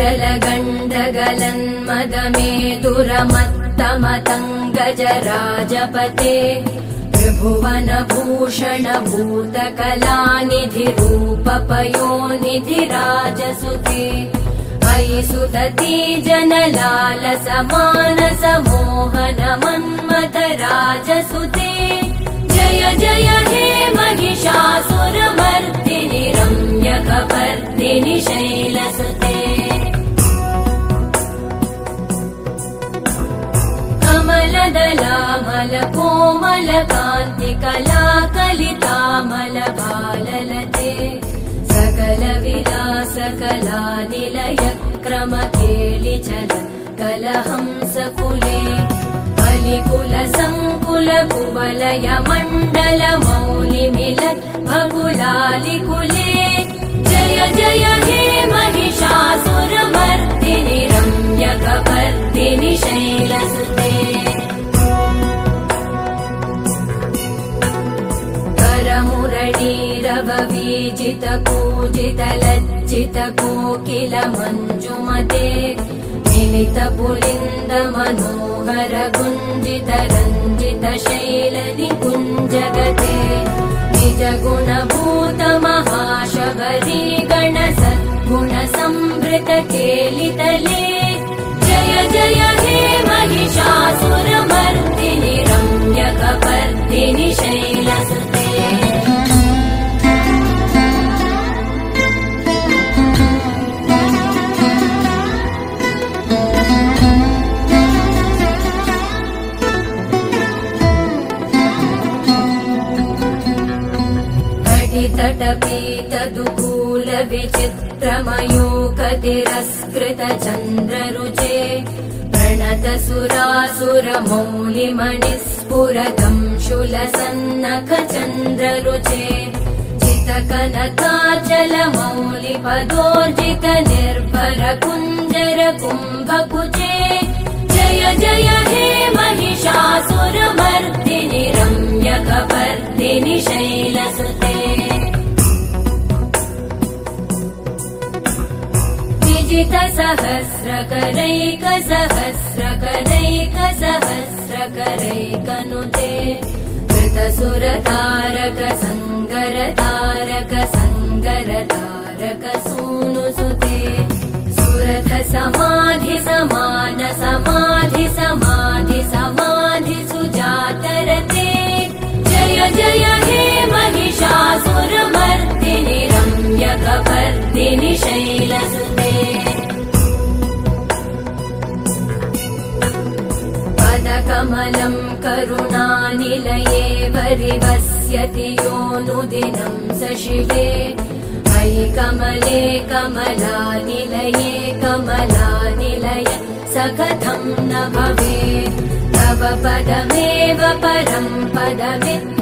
जलगण्डगलन्मदमेदुरमत्तमतङ्गजराजपते त्रिभुवनभूषण भूतकलानिधिरूपपयोनिधिराजसुते अयि सुदती जनलालसमानसमोहन मन्मथराजसुते जय जय हे महिषासुरमर्दिनि रम्यकपर्दिनि शैलसुते कमलदलामलकोमलकान्तिकलाकलितामलभाललते सकलविलासकलानिलय क्रमकेलिचल कलहंसकुले कलिकुलसङ्कुलकुवलय मण्डल मौलिमिलत् भकुलालिकुले जय जय हे महिषासुरमर्दिनि रम्यकपर्दिनि शैलसुते करमुरलीरववीजितपूजितलज्जितकोकिल मञ्जुमते मिलितपुलिन्द मनोहर गुञ्जित रञ्जित शैलनिकुञ्जगते निज गुणभूत महाशबरी गण सद्गुण संवृत केलितले जय जय हे महिषासुरमर्दिनि रम्यकपर्दिनि शैलसुते तटपीतदुकूल विचित्रमयूकतिरस्कृत चन्द्ररुचे प्रणत सुरासुरमौलिमणिस्फुरतं शूलसन्नख चन्द्ररुचे चितकनकाचल मौलिपदोर्जित निर्भर कुञ्जर कुम्भकुचे जय जय हे महिषासुरमर्दिनि रम्यकपर्दिनि शैलसुते सहस्रकरैकसहस्रकरैकसहस्रकरैकनुते कृतसुरतारक सङ्गरतारक सङ्गरतारक सूनुसुते सुरथ समाधि समान समाधि समाधि समाधि सुजातरते जय जय हे महिषासुरमर्दिनि रम्यकपर्दिनि शैलसुते पदकमलं करुणानिलये वरिवस्यति योऽनुदिनं स शिवे अयि कमले कमलानिलये कमलानिलय स कथं न भवेत् तव पदमेव परं पदमित्